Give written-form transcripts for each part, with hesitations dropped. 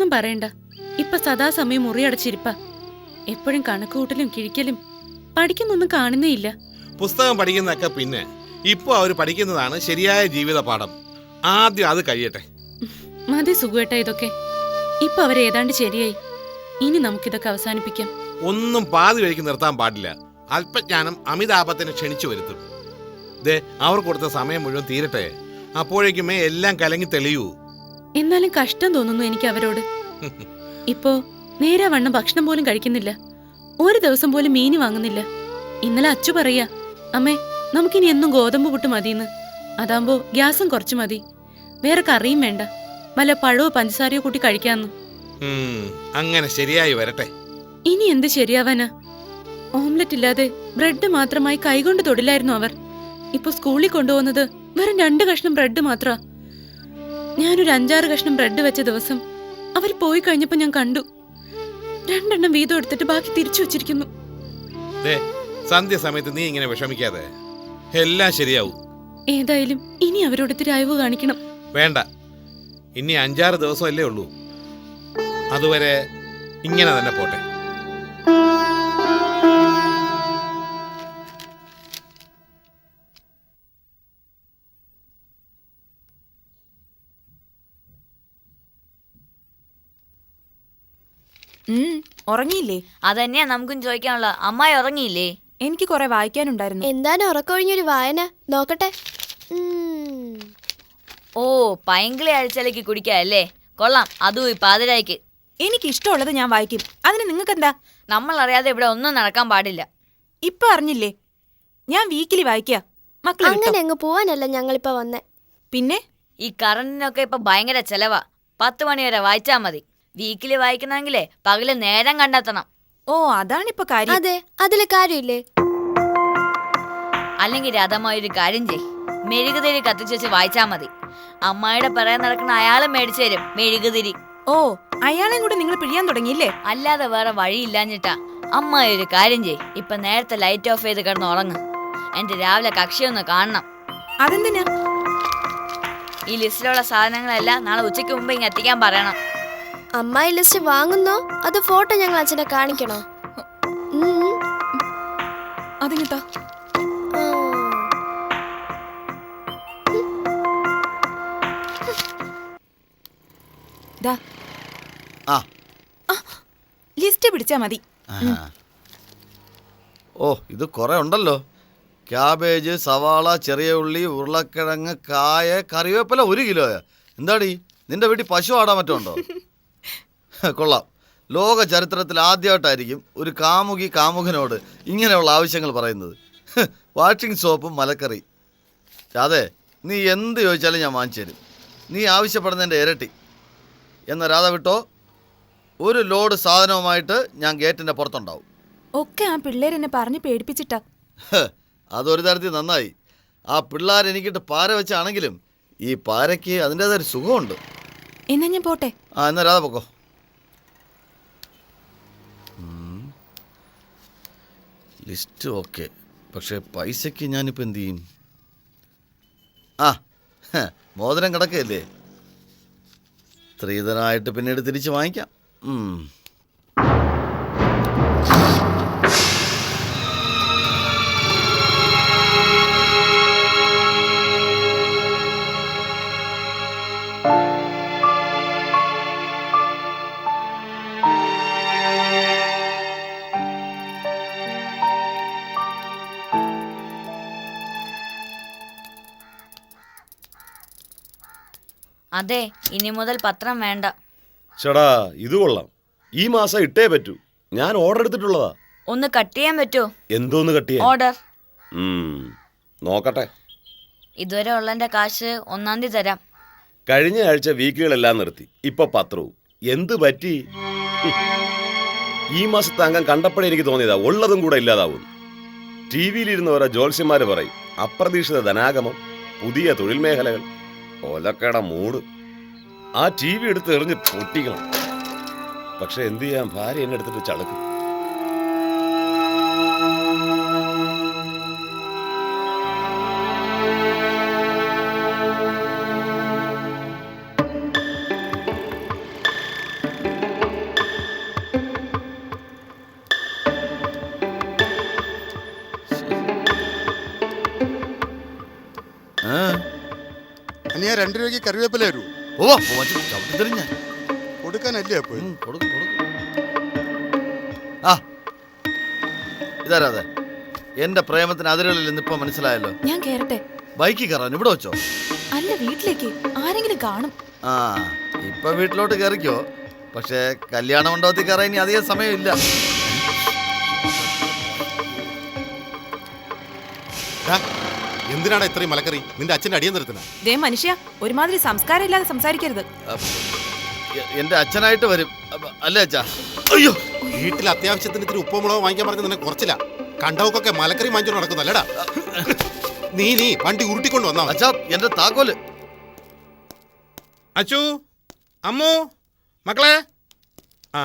ഒന്നും പറയണ്ട. ഇപ്പൊ സദാസമയം മുറിയടച്ചിരിപ്പ. എപ്പോഴും കണക്കുകൂട്ടലും കിഴിക്കലും. പഠിക്കുന്നൊന്നും കാണുന്നേയില്ല. പുസ്തകം പഠിക്കുന്നതൊക്കെ പിന്നെ. ഇപ്പൊ അവര് പഠിക്കുന്നതാണ് ശരിയായ ജീവിത പാഠം. ആദ്യം അത് കഴിയട്ടെ. മതി സുഖേട്ട ഇതൊക്കെ. ഇപ്പൊ അവരേതാണ്ട് ശരിയായി. ഇനി നമുക്കിതൊക്കെ അവസാനിപ്പിക്കാം. ഒന്നും പാതി വഴിക്ക് നിർത്താൻ പാടില്ല. അല്പജ്ഞാനം അമിതാപത്തിനെ ക്ഷണിച്ചു വരുത്തും. ദേ, അവർ കൊടുത്ത സമയം മുഴുവൻ തീരട്ടെ. അപ്പോഴേക്കുമേ എല്ലാം കലങ്ങി തെളിയൂ. എന്നാലും കഷ്ടം തോന്നുന്നു എനിക്ക് അവരോട്. ഇപ്പോ നേരെ വണ്ണം ഭക്ഷണം പോലും കഴിക്കുന്നില്ല. ഒരു ദിവസം പോലും മീന് വാങ്ങുന്നില്ല. ഇന്നലെ അച്ചു പറയാ, അമ്മേ നമുക്കിനി എന്നും ഗോതമ്പ് പുട്ട് മതിയെന്ന്. അതാകുമ്പോ ഗ്യാസും കുറച്ച് മതി. വേറെ കറിയും വേണ്ട. വല്ല പഴവോ പഞ്ചസാരയോ കൂട്ടി കഴിക്കാന്ന്. അങ്ങനെ ശരിയായി വരട്ടെ. ഇനി എന്ത് ശരിയാവാനാ? ഓംലെറ്റ് ഇല്ലാതെ ബ്രെഡ് മാത്രമായി കൈകൊണ്ട് തൊടില്ലായിരുന്നു അവർ. ഇപ്പൊ സ്കൂളിൽ കൊണ്ടുപോകുന്നത് വെറും 2 കഷ്ണം ബ്രെഡ് മാത്ര. ഞാനൊരു 5-6 കഷ്ണം ബ്രെഡ് വെച്ച ദിവസം അവർ പോയി കഴിഞ്ഞപ്പോ ഞാൻ കണ്ടു. 2 എണ്ണം വീതം എടുത്തിട്ട് ബാക്കി തിരിച്ചു വെച്ചിരിക്കുന്നു. സന്ധ്യ സമയത്ത് നീ ഇങ്ങനെ വിഷമിക്കാതെ. എല്ലാം ശരിയാവും. ഏതായാലും ഇനി അവരോട് ഇത്തിരി അയവ് കാണിക്കണം. വേണ്ട, ഇനി 5-6 ദിവസമല്ലേ ഉള്ളൂ. അതുവരെ ഇങ്ങനെ തന്നെ പോട്ടെ. ഉറങ്ങിയില്ലേ? അതന്നെയാ നമുക്കും ചോദിക്കാനുള്ള. അമ്മായി ഉറങ്ങിയില്ലേ? എനിക്ക് കുറെ വായിക്കാനുണ്ടായിരുന്നു. എന്താണ് ഉറക്കൊഴിഞ്ഞൊരു വായന? നോക്കട്ടെ. ഓ, പൈങ്കിളി അഴിച്ചലേക്ക് കുടിക്കാല്ലേ? കൊള്ളാം, അതും ഈ പാതിരായ്ക്ക്. എനിക്ക് ഇഷ്ടമുള്ളത് ഞാൻ വായിക്കും. അതിന് നിങ്ങൾക്കെന്താ? നമ്മൾ അറിയാതെ ഇവിടെ ഒന്നും നടക്കാൻ പാടില്ല. ഇപ്പൊ അറിഞ്ഞില്ലേ, ഞാൻ വീക്കിലി വായിക്കാ. മക്കളെ അങ്ങനെ അങ്ങ് പോവാനല്ല ഞങ്ങളിപ്പോ വന്നേ. പിന്നെ ഈ കറണ്ടിനൊക്കെ ഇപ്പൊ ഭയങ്കര ചെലവാ. 10 മണി വരെ വായിച്ചാ മതി. വീക്കിലി വായിക്കണമെങ്കിലേ പകല് നേരം കണ്ടെത്തണം. ഓ, അതാണിപ്പോ കാര്യം. അതെ, അതിലെ കാര്യമില്ലേ? അല്ലെങ്കിൽ രാധമായൊരു കാര്യം ചെയ്, മെഴുകുതിരി കത്തിച്ചു വെച്ച് വായിച്ചാ മതി. അമ്മായിയുടെ പറയാൻ നടക്കുന്ന അയാളും മേടിച്ചു തരും മെഴുകുതിരി. ഓ, അയാളെയും കൂടെ നിങ്ങൾ പിഴിയാൻ തുടങ്ങിയില്ലേ? അല്ലാതെ വേറെ വഴിയില്ലാഞ്ഞിട്ടാ. അമ്മായി ഒരു കാര്യം ചെയ്, ഇപ്പൊ നേരത്തെ ലൈറ്റ് ഓഫ് ചെയ്ത് കിടന്ന് ഉറങ്ങ്. എന്റെ രാവിലെ കക്ഷിയൊന്ന് കാണണം. അതെന്തിനാ? ഈ ലിസ്റ്റിലുള്ള സാധനങ്ങളെല്ലാം നാളെ ഉച്ചയ്ക്ക് മുമ്പ് ഇങ്ങ് എത്തിക്കാൻ പറയണം. അമ്മായി ലിസ്റ്റ് വാങ്ങുന്നോ അത് ഫോട്ടോ ഞങ്ങൾ അച്ഛനെ കാണിക്കണോ? അതിനെത്താ? ലിസ്റ്റ് പിടിച്ചാ മതി. ഓ, ഇത് കുറെ ഉണ്ടല്ലോ. ക്യാബേജ്, സവാള, ചെറിയ ഉള്ളി, ഉരുളക്കിഴങ്ങ്, കായ, കറിവേപ്പില 1 കിലോയാ. എന്താടി, നിന്റെ വീട്ടിൽ പശു ആടാൻ മറ്റുണ്ടോ? കൊള്ളാം. ലോക ചരിത്രത്തിൽ ആദ്യമായിട്ടായിരിക്കും ഒരു കാമുകി കാമുകനോട് ഇങ്ങനെയുള്ള ആവശ്യങ്ങൾ പറയുന്നത്. വാഷിംഗ് സോപ്പും മലക്കറി. രാധേ, നീ എന്ത് ചോദിച്ചാലും ഞാൻ വാങ്ങിച്ചു തരും. നീ ആവശ്യപ്പെടുന്നതിൻ്റെ ഇരട്ടി. എന്നാൽ രാധ വിട്ടോ, ഒരു ലോഡ് സാധനവുമായിട്ട് ഞാൻ ഗേറ്റിൻ്റെ പുറത്തുണ്ടാവും. ഒക്കെ ആ പിള്ളേരെന്നെ പറഞ്ഞ് പേടിപ്പിച്ചിട്ടാ. അതൊരു തരത്തിൽ നന്നായി. ആ പിള്ളേർ എനിക്കിട്ട് പാര വെച്ചാണെങ്കിലും ഈ പാരയ്ക്ക് അതിൻ്റെതായൊരു സുഖമുണ്ട്. എന്നാ ഞാൻ പോട്ടെ. എന്നാ രാധ പൊക്കോ. ലിസ്റ്റ് ഓക്കെ, പക്ഷേ പൈസയ്ക്ക് ഞാനിപ്പോൾ എന്തു ചെയ്യും? മോതിരം കിടക്കല്ലേ, സ്ത്രീധനമായിട്ട് പിന്നീട് തിരിച്ച് വാങ്ങിക്കാം. അതെ, ഇനി മുതൽ പത്രം വേണ്ട. ചേടാ, ഇത് കൊള്ളാം. ഈ മാസം ഇട്ടേ പറ്റൂ. ഞാൻ ഓർഡർ എടുത്തിട്ടുള്ളതാ. ഒന്ന് കട്ട് ചെയ്യാൻ പറ്റുമോ? എന്തോന്ന് കട്ട് ചെയ്യാൻ? ഓർഡർ. നോക്കട്ടെ. ഇതുവരെ ഉള്ളതിന്റെ കാശ് 1-ാം തീയതി തരാം. കഴിഞ്ഞ ആഴ്ച വീക്കുകളെല്ലാം നിർത്തി, ഇപ്പൊ പത്രവും. എന്ത് പറ്റി? ഈ മാസത്തെ അംഗം കണ്ടപ്പോഴേ എനിക്ക് തോന്നിയതാ ഉള്ളതും കൂടെ ഇല്ലാതാവും. ടി വിയിലിരുന്ന് ഓരോ ജ്യോത്സ്യന്മാര് പറയും അപ്രതീക്ഷിത ധനാഗമം, പുതിയ തൊഴിൽ മേഖലകൾ. ഒലക്കട മൂട്. ആ ടി വി എടുത്ത് എറിഞ്ഞ് പൊട്ടിക്കണം. പക്ഷെ എന്ത് ചെയ്യാൻ, ഭാര്യ എന്നെ എടുത്തിട്ട് ചളക്കും. 2 രൂപയ്ക്ക് കറിവേപ്പില തരൂ. ഓ ചവിട്ടിത്തെറിഞ്ഞ കൊടുക്കാനല്ലേ അപ്പൊ? കൊടുക്കും കൊടുക്കും. ആ ഇതാരാ അതെ? എന്റെ പ്രേമത്തിന് അതിരുകളില്ലെന്ന് ഇപ്പൊ മനസ്സിലായല്ലോ. ഞാൻ കേറട്ടെ? ബൈക്കിൽ കയറാൻ ഇവിടെ വെച്ചോ? അല്ല, വീട്ടിലേക്ക് ആരെങ്കിലും കാണും. ആ ഇപ്പൊ വീട്ടിലോട്ട് കയറിക്കോ. പക്ഷേ കല്യാണ മണ്ഡപത്തിൽ കയറാൻ ഇനി അധികം സമയമില്ല. എന്തിനാണ് ഇത്രയും മലക്കറി? നിന്റെ അച്ഛന്റെ അടിയൻ നിർത്തുന്ന ദേ മനുഷ്യ, ഒരുമാതിരി സംസ്കാരം ഇല്ലാതെ സംസാരിക്കരുത്. എന്റെ അച്ഛനായിട്ട് വരും. അല്ലേ അച്ഛാ? അയ്യോ, വീട്ടിൽ അത്യാവശ്യത്തിന് ഇത്തിരി ഉപ്പോ മുളകോ വാങ്ങിക്കാൻ പറഞ്ഞ് നിന്നെ കുറച്ചില്ല. കണ്ടവക്കൊക്കെ മലക്കറി വാങ്ങിച്ചോണ്ട് നടക്കുന്നല്ലടാ. നീ വണ്ടി ഉരുട്ടിക്കൊണ്ട് വന്നാ അച്ഛാ എന്റെ താക്കോല്. അച്ചു, അമ്മു, മക്കളെ. ആ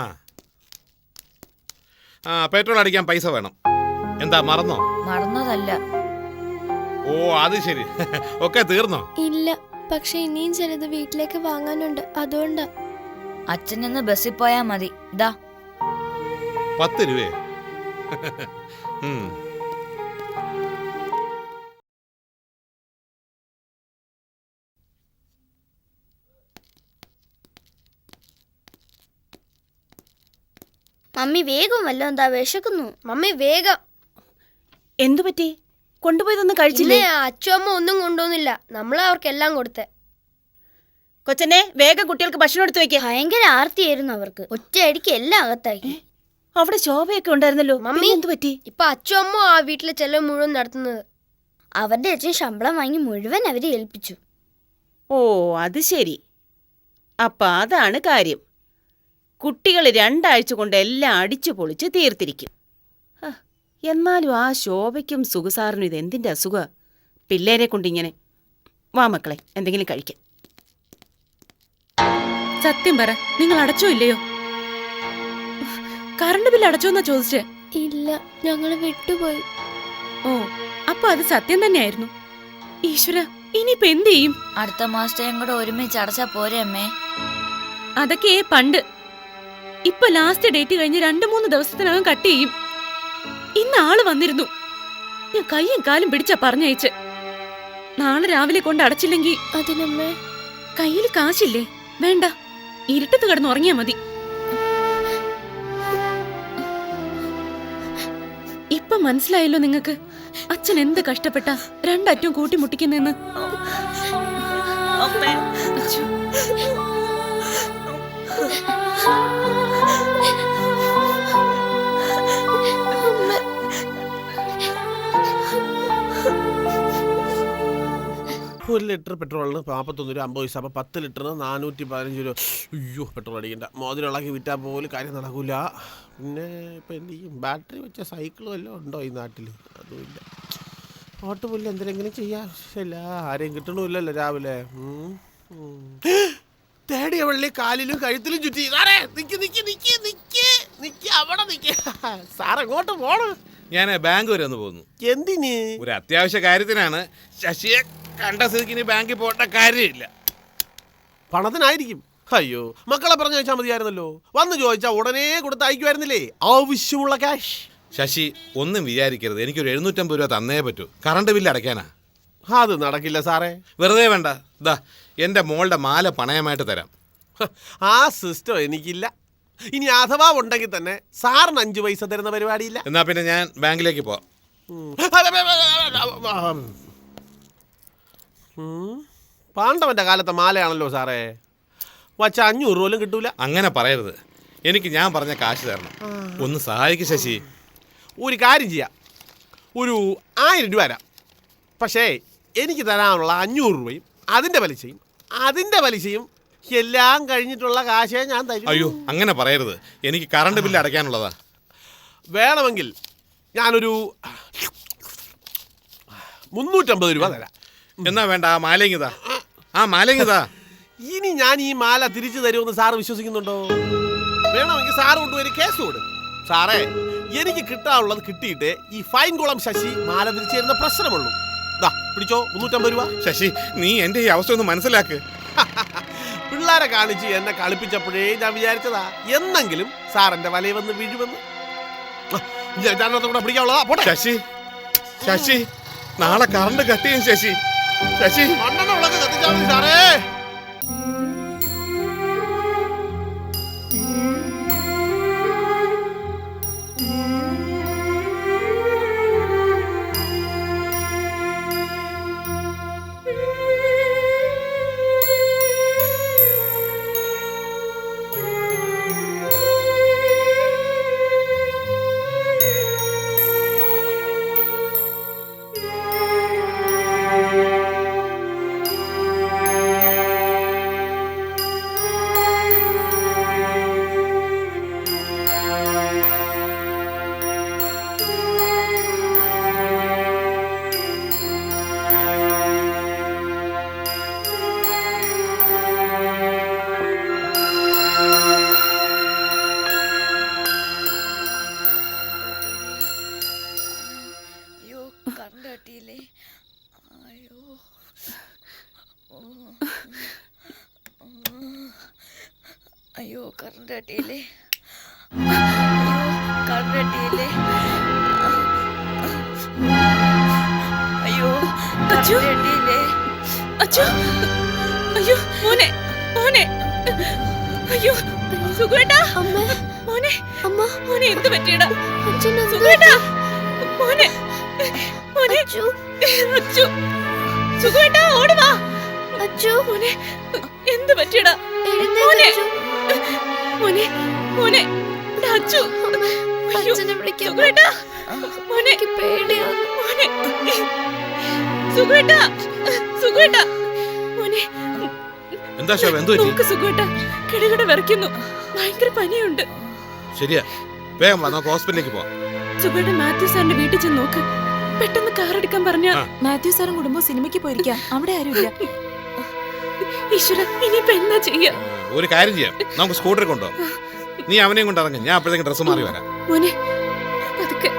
ആ പെട്രോൾ അടിക്കാൻ പൈസ വേണം. എന്താ മറന്നോ? മറന്നതല്ല. ഓ അത് ശരി. ഒക്കെ തീർന്നോ? ഇല്ല, പക്ഷെ ഇനിയും ചിലത് വീട്ടിലേക്ക് വാങ്ങാനുണ്ട്, അതുകൊണ്ടാ. അച്ഛൻ നിന്ന് ബസ്സിൽ പോയാ മതി. ഇതാ 10 രൂപയെ. മമ്മി വേഗം വല്ലോ, എന്താ വിശക്കുന്നു. മമ്മി വേഗം. എന്തു പറ്റി? കൊണ്ടുപോയതൊന്നും കഴിച്ചില്ലേ? അച്ഛമ്മ ഒന്നും കൊണ്ടുവന്നില്ല, നമ്മളെ അവർക്കെല്ലാം കൊടുത്തേ. കൊച്ചനെ വേഗം കുട്ടികൾക്ക് ഭക്ഷണം എടുത്തു വെക്ക. ഭയങ്കര ആർത്തിയായിരുന്നു അവർക്ക്, ഒറ്റയടിക്ക് എല്ലാം അകത്താക്കി. അവിടെ ശോഭയൊക്കെ ഉണ്ടായിരുന്നല്ലോ. മമ്മി എന്തു പറ്റി? ഇപ്പൊ അച്ഛമ്മ ആ വീട്ടിലെ ചെലവ് മുഴുവൻ നടത്തുന്നത്. അവരുടെ അച്ഛൻ ശമ്പളം വാങ്ങി മുഴുവൻ അവരെ ഏൽപ്പിച്ചു. ഓ അത് ശരി. അപ്പൊ അതാണ് കാര്യം. കുട്ടികൾ 2 ആഴ്ച കൊണ്ട് എല്ലാം അടിച്ചു പൊളിച്ച് തീർത്തിരിക്കും. എന്നാലും ആ ശോഭയ്ക്കും സുഖസാറിനും ഇതെന്തിന്റെ അസുഖ? പിള്ളേരെ കൊണ്ടിങ്ങനെ. വാ മക്കളെ, എന്തെങ്കിലും കഴിക്കാം. സത്യം പറ, നിങ്ങൾ അടച്ചോ ഇല്ലയോ? കറണ്ട് ബില്ല് അടച്ചോന്നാ ചോദിച്ചേ? ഇല്ല, ഞങ്ങള് വിട്ടുപോയി. ഓ, അപ്പൊ അത് സത്യം തന്നെയായിരുന്നു. ഈശ്വര, ഇനിയിപ്പൊ എന്ത് ചെയ്യും? അടുത്ത മാസത്തെയും കൂടെ ഒരുമിച്ച് അടച്ചാ പോരെ അമ്മേ? അതൊക്കെ പണ്ട്. ഇപ്പൊ ലാസ്റ്റ് ഡേറ്റ് കഴിഞ്ഞ് 2-3 ദിവസത്തിനകം കട്ട് ചെയ്യും. ഇന്ന് ആള് വന്നിരുന്നു. ഞാൻ കയ്യും കാലും പിടിച്ചാ പറഞ്ഞയച്ച്. നാളെ രാവിലെ കൊണ്ട് അടച്ചില്ലെങ്കി അതിനമ്മേ കയ്യിൽ കാശില്ലേ? വേണ്ട, ഇരുട്ടത്ത് കിടന്ന് ഉറങ്ങിയാ മതി. ഇപ്പൊ മനസ്സിലായല്ലോ നിങ്ങക്ക് അച്ഛൻ എന്ത് കഷ്ടപ്പെട്ടാ 2 അറ്റവും കൂട്ടിമുട്ടിക്കുന്നെന്ന്. അച്ഛോ. ഒരു ലിറ്റർ പെട്രോളിന് 41 രൂപ 50 പൈസ. അപ്പോൾ 10 ലിറ്ററിന് 415 രൂപ. അയ്യോ, പെട്രോൾ അടിക്കണ്ട. മോതിരമുള്ളാക്കി വിറ്റാൽ പോലും കാര്യം നടക്കില്ല. പിന്നെ ഇപ്പം എന്ത് ചെയ്യും? ബാറ്ററി വെച്ച സൈക്കിളും എല്ലാം ഉണ്ടോ ഈ നാട്ടിൽ? അതുമില്ല. ഓട്ടുമില്ല, എന്തെങ്കിലും ചെയ്യാൻ ആരെയും കിട്ടണമില്ലല്ലോ രാവിലെ. തേടിയ വെള്ളി കാലിലും കഴുത്തിലും ചുറ്റി. സാറേ അവിടെ നിൽക്കുക. സാർ എങ്ങോട്ട് പോണം? ഞാൻ ബാങ്ക് വരെ ഒന്ന് പോകുന്നു. എന്തിന്? ഒരു അത്യാവശ്യ കാര്യത്തിനാണ്. ശശിയെ കണ്ട സ്ഥിതിക്ക് ഇനി ബാങ്കിൽ പോകേണ്ട കാര്യമില്ല. പണത്തിനായിരിക്കും. അയ്യോ, മക്കളെ പറഞ്ഞു വെച്ചാൽ മതിയായിരുന്നല്ലോ. വന്ന് ചോദിച്ചാൽ ഉടനെ കൊടുത്തയക്കുമായിരുന്നില്ലേ ആവശ്യമുള്ള ക്യാഷ്. ശശി ഒന്നും വിചാരിക്കരുത്. എനിക്കൊരു 750 രൂപ തന്നേ പറ്റൂ. കറണ്ട് ബില്ല് അടയ്ക്കാനാ. അത് നടക്കില്ല സാറേ. വെറുതെ വേണ്ട. ഇതാ എൻ്റെ മോളുടെ മാല പണയമായിട്ട് തരാം. ആ സിസ്റ്റം എനിക്കില്ല. ഇനി അഥവാ ഉണ്ടെങ്കിൽ തന്നെ സാറിന് 5 പൈസ തരുന്ന പരിപാടിയില്ല. എന്നാ പിന്നെ ഞാൻ ബാങ്കിലേക്ക് പോവാം. പാണ്ഡവന്റെ കാലത്തെ മാലയാണല്ലോ സാറേ. വച്ച 500 പോലും കിട്ടൂല. അങ്ങനെ പറയരുത്. എനിക്ക് ഞാൻ പറഞ്ഞ കാശ് തരണം. ഒന്ന് സഹായിക്കും ശശി. ഒരു കാര്യം ചെയ്യാം, ഒരു 1000 രൂപ തരാം. പക്ഷേ എനിക്ക് തരാനുള്ള 500 രൂപയും അതിൻ്റെ പലിശയും എല്ലാം കഴിഞ്ഞിട്ടുള്ള കാശേ ഞാൻ തരും. അയ്യോ, അങ്ങനെ പറയരുത്. എനിക്ക് കറണ്ട് ബില്ല് അടയ്ക്കാനുള്ളതാ. വേണമെങ്കിൽ ഞാനൊരു 350 രൂപ തരാം. എന്നാ വേണ്ട, ആ മാലങ്ങിതാ. ഇനി ഞാൻ ഈ മാല തിരിച്ചു തരുമെന്ന് സാറ് വിശ്വസിക്കുന്നുണ്ടോ? വേണമെങ്കിൽ സാറ് കൊണ്ടുപോയി കേസ് കൊടു. സാറേ, എനിക്ക് കിട്ടാനുള്ളത് കിട്ടിയിട്ടേ ഈ ഫൈൻ കുളം ശശി മാല തിരിച്ചു തരുന്ന പ്രശ്നമുള്ളൂ. പിടിച്ചോ 350 രൂപ. ശശി, നീ എൻ്റെ ഈ അവസ്ഥ ഒന്ന് മനസ്സിലാക്ക്. പിള്ളേരെ കാണിച്ച് എന്നെ കളിപ്പിച്ചപ്പോഴേ ഞാൻ വിചാരിച്ചതാ എന്നെങ്കിലും സാർ എന്റെ വലയിൽ വന്ന് വീഴുമെന്ന്. കൂടെ പിടിക്കാനുള്ളതാ. പോട്ടെ ശശി, നാളെ കറണ്ട് കട്ട് ചെയ്യും ശശി. മണ്ണെണ്ണ വിളക്ക് കത്തിച്ച വിട്ടാ മതി സാറേ. അയ്യോ കറണ്ട് കട്ടിയില്ലേ. അയ്യോ അയ്യോ കറണ്ട് കട്ടിയില്ലേ. കറണ്ട് കട്ടിയില്ലേ. അയ്യോ അച്ചു. കറണ്ട് കട്ടിയില്ലേ. അച്ഛോ, അയ്യോ മോനെ, മോനെ, അയ്യോ സുഖേട്ടാ, അമ്മ മോനെ, അമ്മ മോനെ എന്ത് പറ്റിയടാ? അച്ഛൻ സുഖേട്ടാ, മോനെ, മോനെ, അച്ചു അച്ചു, സുഖേട്ടാ ഓടി വാ. അച്ചു മോനെ എന്ത് പറ്റിയടാ? എഴുന്നേൽക്ക് മോനെ, അച്ചു. മോനെ, മോനെ, എടാ അച്ചു, അയ്യോ, അച്ഛനെ വിളിക്കാൻ സുഖേട്ടാ, മോനെ, എനിക്ക് പേടിയാണ്. മോനെ, സുഖേട്ടാ, സുഖേട്ടാ, മോനെ, എന്താ ശോഭ, എന്തു പറ്റി? നോക്ക് സുഖേട്ടാ, കിടകിട വിറയ്ക്കുന്നു, ഭയങ്കര പനിയുണ്ട്. ശരിയാ, വേഗം വാ, നമുക്ക് ഹോസ്പിറ്റലിലേക്ക് പോവാം. സുഖേട്ടൻ മാത്യു സാറിന്റെ വീട്ടിൽ ചെന്ന് നോക്ക്. പെട്ടെന്ന് കാർ എടുക്കാൻ പറഞ്ഞ. ആ. മാത്യു സാറും കുടുംബവും സിനിമയ്ക്ക് പോയിരിക്കാം, അവിടെ ആരുമില്ല. ഈശ്വര, ഇനിയിപ്പോ എന്നാ ചെയ്യാ? ഒരു കാര്യം ചെയ്യാം, നമുക്ക് സ്കൂട്ടറിൽ കൊണ്ടുപോകാം. നീ അവനെയും കൊണ്ട് ഇറങ്ങി, ഞാൻ അപ്പോഴത്തേക്കും ഡ്രസ്സ് മാറി വരാം. മോനെ പതുക്കെ.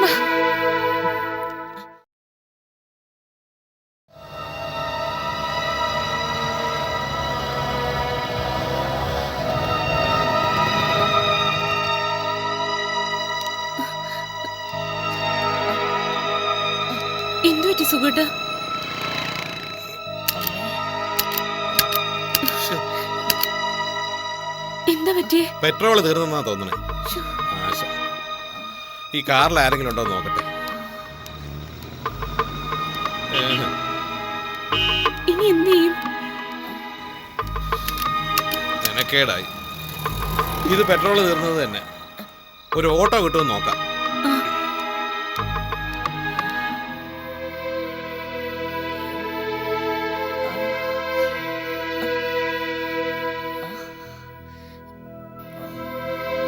വാ. എന്തു പറ്റി സുഖേട്ടാ? എന്താ പറ്റിയേ? പെട്രോൾ തീർന്നെന്നാ തോന്നണേ. ആശ. ഈ കാറിൽ ആരെങ്കിലും ഉണ്ടോ എന്ന് നോക്കട്ടെ. ഇനി എന്ത് ചെയ്യും? മെനക്കേടായി. ഇത് പെട്രോൾ തീർന്നത് തന്നെ. ഒരു ഓട്ടോ കിട്ടുമെന്ന് നോക്കാം.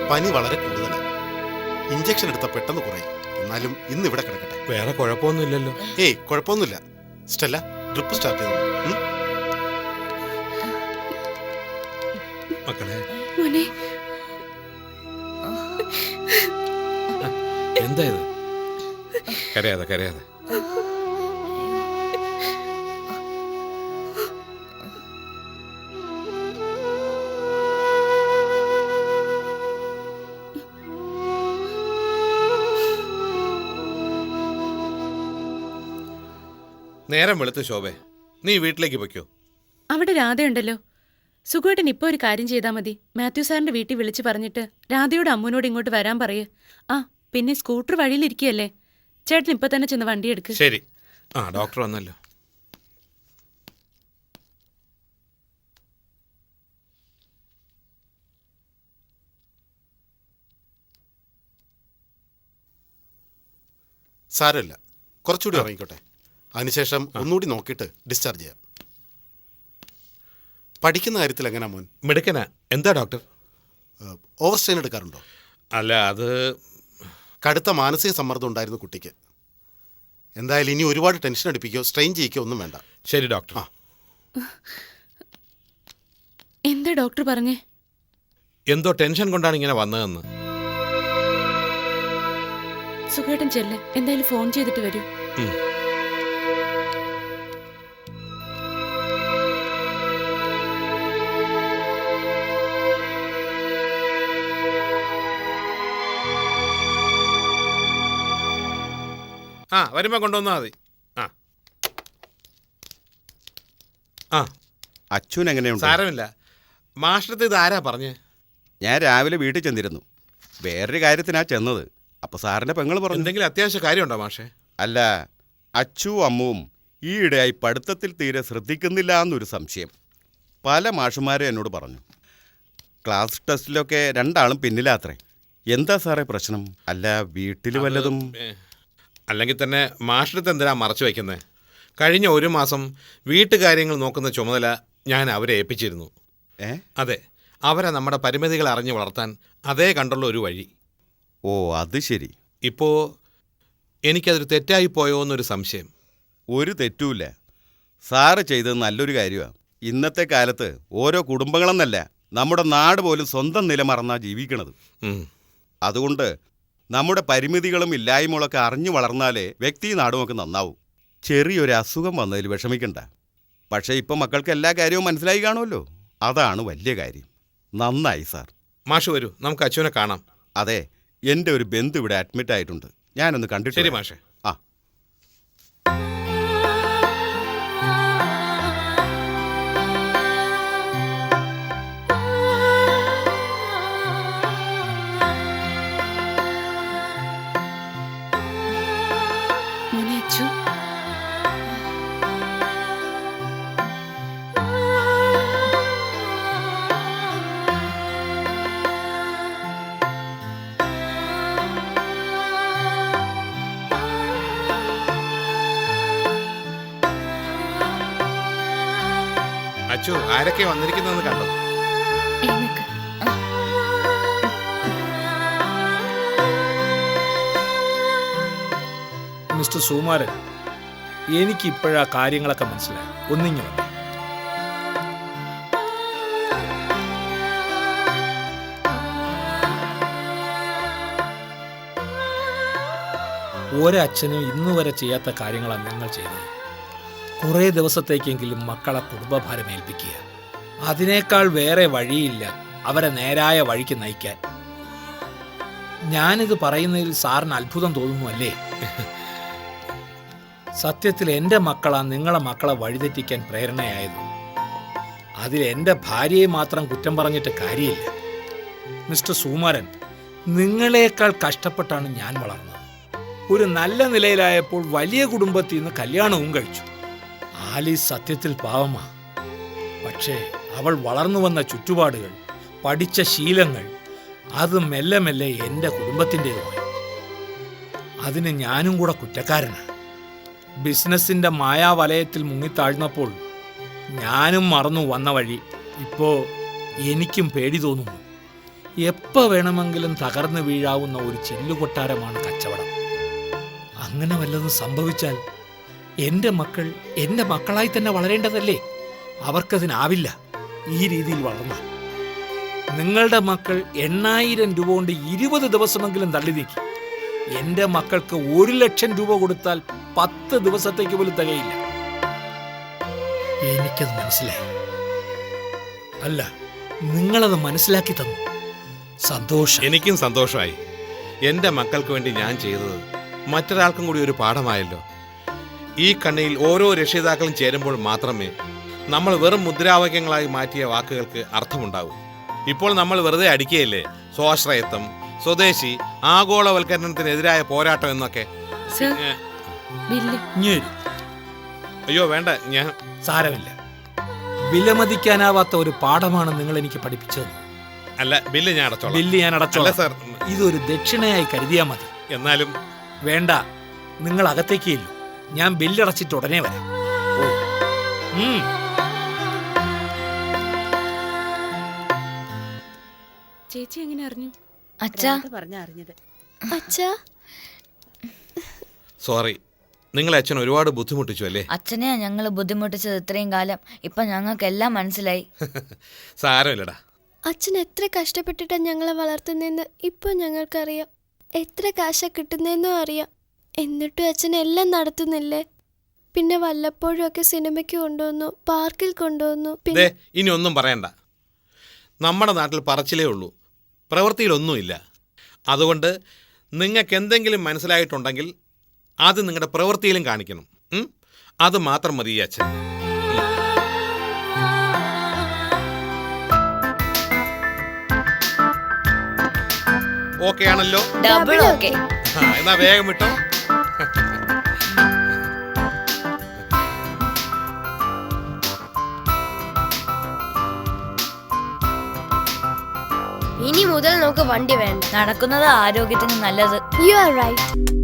പനി വളരെ കൂടുതലാണ്. ഇഞ്ചക്ഷൻ എടുത്ത പെട്ടെന്ന് കുറയും. എന്നാലും ഇന്ന് ഇവിടെ കിടക്കട്ടെ. വേറെ കുഴപ്പമൊന്നുമില്ലല്ലോ. ഏയ് കുഴപ്പമൊന്നുമില്ല. സ്റ്റെല്ല ഡ്രിപ്പ് സ്റ്റാർട്ട് ചെയ്തു. മക്കളെ മോനെ, എന്താ ഇത്? കരയാതെ കരയാതെ. നേരം വെളുത്ത് ശോഭേ, നീ വീട്ടിലേക്ക് പൊയ്ക്കോ. അവിടെ രാധയുണ്ടല്ലോ. സുഖേട്ടൻ ഇപ്പൊ ഒരു കാര്യം ചെയ്താൽ മതി. മാത്യു സാറിന്റെ വീട്ടിൽ വിളിച്ചു പറഞ്ഞിട്ട് രാധയോട് അമ്മൂനോട് ഇങ്ങോട്ട് വരാൻ പറയ്. ആ പിന്നെ സ്കൂട്ടർ വഴിയിലിരിക്കുകയല്ലേ, ചേട്ടൻ ഇപ്പൊ തന്നെ ചെന്ന് വണ്ടി എടുക്ക്. ശരി. ആ ഡോക്ടർ വന്നല്ലോ. സാരമില്ല, കുറച്ചുകൂടി ഇറങ്ങിക്കോട്ടെ. അതിനുശേഷം ഒന്നുകൂടി നോക്കിയിട്ട് ഡിസ്ചാർജ് ചെയ്യാം. പഠിക്കുന്ന കാര്യത്തിൽ എങ്ങനെയാ മോൻ? മിടുക്കനാ. എന്താ ഡോക്ടർ? Over strain എടുക്കാറുണ്ടോ? അല്ല, അത് കടുത്ത മാനസിക സമ്മർദ്ദം ഉണ്ടായിരുന്നു കുട്ടിക്ക്. എന്തായാലും ഇനി ഒരുപാട് ടെൻഷൻ അടിപ്പിക്കോ സ്ട്രെയിൻ ചെയ്യിക്കോ ഒന്നും വേണ്ട. ശരി ഡോക്ടർ. എന്താ ഡോക്ടർ പറഞ്ഞേ? എന്തോ ടെൻഷൻ കൊണ്ടാണ് ഇങ്ങനെ വന്നതെന്ന്. സുഖേട്ടൻ ചെല്ല്, എന്തായാലും ഫോൺ ചെയ്തിട്ട് വരൂ. ആ വരുമ്പോ കൊണ്ടുവന്നാ മതി. ആ അച്ഛൻ എങ്ങനെയുണ്ട്? സാരമില്ല. മാഷ്ടത്തെ ഇത് ആരാ പറഞ്ഞേ? ഞാൻ രാവിലെ വീട്ടിൽ ചെന്നിരുന്നു. വേറൊരു കാര്യത്തിനാ ചെന്നത്. അപ്പോൾ സാറിൻ്റെ പെങ്ങൾ പറഞ്ഞു. എന്തെങ്കിലും അത്യാവശ്യ കാര്യമുണ്ടോ മാഷേ? അല്ല, അച്ചുവും അമ്മുവും ഈയിടെയായി പഠിത്തത്തിൽ തീരെ ശ്രദ്ധിക്കുന്നില്ല എന്നൊരു സംശയം. പല മാഷുമാരും എന്നോട് പറഞ്ഞു. ക്ലാസ് ടെസ്റ്റിലൊക്കെ രണ്ടാളും പിന്നിലാത്രേ. എന്താ സാറേ പ്രശ്നം? അല്ല, വീട്ടിൽ വല്ലതും? അല്ലെങ്കിൽ തന്നെ മാഷ്ടത്തെ എന്തിനാ മറച്ചു വയ്ക്കുന്നത്? കഴിഞ്ഞ ഒരു മാസം വീട്ടുകാര്യങ്ങൾ നോക്കുന്ന ചുമതല ഞാൻ അവരെ ഏൽപ്പിച്ചിരുന്നു. അതെ, അവരെ നമ്മുടെ പരിമിതികൾ അറിഞ്ഞു വളർത്താൻ അതേ കണ്ടുള്ള ഒരു വഴി. ഓ, അത് ശരി. ഇപ്പോൾ എനിക്കതൊരു തെറ്റായി പോയോ എന്നൊരു സംശയം. ഒരു തെറ്റുമില്ല. സാറ് ചെയ്തത് നല്ലൊരു കാര്യമാണ്. ഇന്നത്തെ കാലത്ത് ഓരോ കുടുംബങ്ങളെന്നല്ല, നമ്മുടെ നാട് പോലും സ്വന്തം നില മറന്നാ ജീവിക്കണത്. അതുകൊണ്ട് നമ്മുടെ പരിമിതികളും ഇല്ലായ്മകളൊക്കെ അറിഞ്ഞു വളർന്നാലേ വ്യക്തി നാടുമൊക്കെ നന്നാവും. ചെറിയൊരു അസുഖം വന്നതിൽ വിഷമിക്കണ്ട. പക്ഷേ ഇപ്പം മക്കൾക്ക് എല്ലാ കാര്യവും മനസ്സിലായി കാണുമല്ലോ. അതാണ് വലിയ കാര്യം. നന്നായി സാർ. മാഷ് വരൂ, നമുക്ക് അച്ഛനെ കാണാം. അതെ, എൻ്റെ ഒരു ബന്ധു ഇവിടെ അഡ്മിറ്റ് ആയിട്ടുണ്ട്. ഞാനൊന്ന് കണ്ടിട്ട്. ശരി മാഷേ. ആ, മോനെ അച്ചു, അച്ചു, ആരൊക്കെ വന്നിരിക്കുന്നതെന്ന് കണ്ടോ? എഴുന്നേക്ക്. മിസ്റ്റർ സുകുമാരൻ, എനിക്കിപ്പോഴാ കാര്യങ്ങളൊക്കെ മനസ്സിലായി. ഒന്നിങ്ങി വന്നു. ഒരച്ഛനും ഇന്നുവരെ ചെയ്യാത്ത കാര്യങ്ങളാണ് നിങ്ങൾ ചെയ്തത്. കുറേ ദിവസത്തേക്കെങ്കിലും മക്കളെ കുടുംബഭാരം ഏൽപ്പിക്കുക. അതിനേക്കാൾ വേറെ വഴിയില്ല അവരെ നേരായ വഴിക്ക് നയിക്കാൻ. ഞാനിത് പറയുന്നതിൽ സാറിന് അത്ഭുതം തോന്നുന്നു അല്ലേ? സത്യത്തിൽ എൻ്റെ മക്കളാണ് നിങ്ങളെ മക്കളെ വഴിതെറ്റിക്കാൻ പ്രേരണയായത്. അതിൽ എൻ്റെ ഭാര്യയെ മാത്രം കുറ്റം പറഞ്ഞിട്ട് കാര്യമില്ല. മിസ്റ്റർ സുകുമാരൻ, നിങ്ങളെക്കാൾ കഷ്ടപ്പെട്ടാണ് ഞാൻ വളർന്നത്. ഒരു നല്ല നിലയിലായപ്പോൾ വലിയ കുടുംബത്തിൽ നിന്ന് കല്യാണവും കഴിച്ചു. ആലീസ് സത്യത്തിൽ പാവമാ. പക്ഷേ അവൾ വളർന്നു വന്ന ചുറ്റുപാടുകൾ, പഠിച്ച ശീലങ്ങൾ, അത് മെല്ലെ മെല്ലെ എൻ്റെ കുടുംബത്തിൻ്റെതുമായി. അതിന് ഞാനും കൂടെ കുറ്റക്കാരനാണ്. ബിസിനസ്സിൻ്റെ മായാവലയത്തിൽ മുങ്ങിത്താഴ്ന്നപ്പോൾ ഞാനും മറന്നു വന്ന വഴി. ഇപ്പോൾ എനിക്കും പേടി തോന്നുന്നു. എപ്പോൾ വേണമെങ്കിലും തകർന്നു വീഴാവുന്ന ഒരു ചില്ലുകൊട്ടാരമാണ് കച്ചവടം. അങ്ങനെ വല്ലതും സംഭവിച്ചാൽ എൻ്റെ മക്കൾ എൻ്റെ മക്കളായി തന്നെ വളരേണ്ടതല്ലേ? അവർക്കതിനാവില്ല ഈ രീതിയിൽ വളർന്നാൽ. നിങ്ങളുടെ മക്കൾ 8,000 രൂപ കൊണ്ട് 20 ദിവസമെങ്കിലും തള്ളി നീക്കി. എൻ്റെ മക്കൾക്ക് 1,00,000 രൂപ കൊടുത്താൽ 10 ദിവസത്തേക്ക് പോലും തികയില്ല. എനിക്കത് മനസ്സിലായി. അല്ല, നിങ്ങളത് മനസ്സിലാക്കി തന്നു. സന്തോഷം. എനിക്കും സന്തോഷമായി. എൻ്റെ മക്കൾക്ക് വേണ്ടി ഞാൻ ചെയ്തത് മറ്റൊരാൾക്കും കൂടി ഒരു പാഠമായല്ലോ. ഈ കണ്ണിയിൽ ഓരോ രക്ഷിതാക്കളും ചേരുമ്പോൾ മാത്രമേ നമ്മൾ വെറും മുദ്രാവാക്യങ്ങളായി മാറ്റിയ വാക്കുകൾക്ക് അർത്ഥമുണ്ടാവൂ. ഇപ്പോൾ നമ്മൾ വെറുതെ അടിക്കുകയില്ലേ, സ്വാശ്രയത്വം, സ്വദേശി, ആഗോളവൽക്കരണത്തിനെതിരായ പോരാട്ടം എന്നൊക്കെ. അയ്യോ വേണ്ട, ഞാൻ സാരമില്ല. വിലമതിക്കാനാവാത്ത ഒരു പാഠമാണ് നിങ്ങൾ എനിക്ക് പഠിപ്പിച്ചത്. അല്ല, ബില്ല് ഞാൻ അടച്ചോളാം. ബില്ല് ഞാൻ അടച്ചോളാം സാർ. ഇതൊരു ദക്ഷിണയായി കരുതിയാ മതി. എന്നാലും വേണ്ട, നിങ്ങൾ അകത്തേക്ക് ഇല്ലു. ഞാൻ ബില്ലടച്ചിട്ട് ഉടനെ വരാം. ചേച്ചി എങ്ങനെ അറിഞ്ഞു? അച്ഛാ പറഞ്ഞറിഞ്ഞത്. അച്ഛാ, സോറി, നിങ്ങളെ അച്ഛൻ ഒരുപാട് ബുദ്ധിമുട്ടിച്ചു അല്ലേ? അച്ഛനെയാ ഞങ്ങൾ ബുദ്ധിമുട്ടിച്ചത് ഇത്രയും കാലം. ഇപ്പൊ ഞങ്ങൾക്കെല്ലാം മനസ്സിലായി. സാരമില്ലടാ. അച്ഛൻ എത്ര കഷ്ടപ്പെട്ടിട്ടാ ഞങ്ങളെ വളർത്തുന്നതെന്ന് ഇപ്പൊ ഞങ്ങൾക്കറിയാം. എത്ര കാശ കിട്ടുന്നതെന്നും അറിയാം. എന്നിട്ടും അച്ഛൻ എല്ലാം നടത്തുന്നില്ലേ? പിന്നെ വല്ലപ്പോഴും ഒക്കെ സിനിമയ്ക്ക് കൊണ്ടുവന്നു, പാർക്കിൽ കൊണ്ടുവന്നു. പിന്നെ ഇനി ഒന്നും പറയണ്ട. നമ്മുടെ നാട്ടിൽ പറച്ചിലേ ഉള്ളൂ, പ്രവൃത്തിയിലൊന്നുമില്ല. അതുകൊണ്ട് നിങ്ങൾക്ക് എന്തെങ്കിലും മനസ്സിലായിട്ടുണ്ടെങ്കിൽ അത് നിങ്ങളുടെ പ്രവൃത്തിയിലും കാണിക്കണം. അത് മാത്രം മതി അച്ഛൻ. ഓക്കെ ആണല്ലോ? Double okay. എന്നാ വേഗം വിട്ടോ. ഇനി മുതൽ നമുക്ക് വണ്ടി വേണ്ട. നടക്കുന്നത് ആരോഗ്യത്തിന് നല്ലത്. You are right.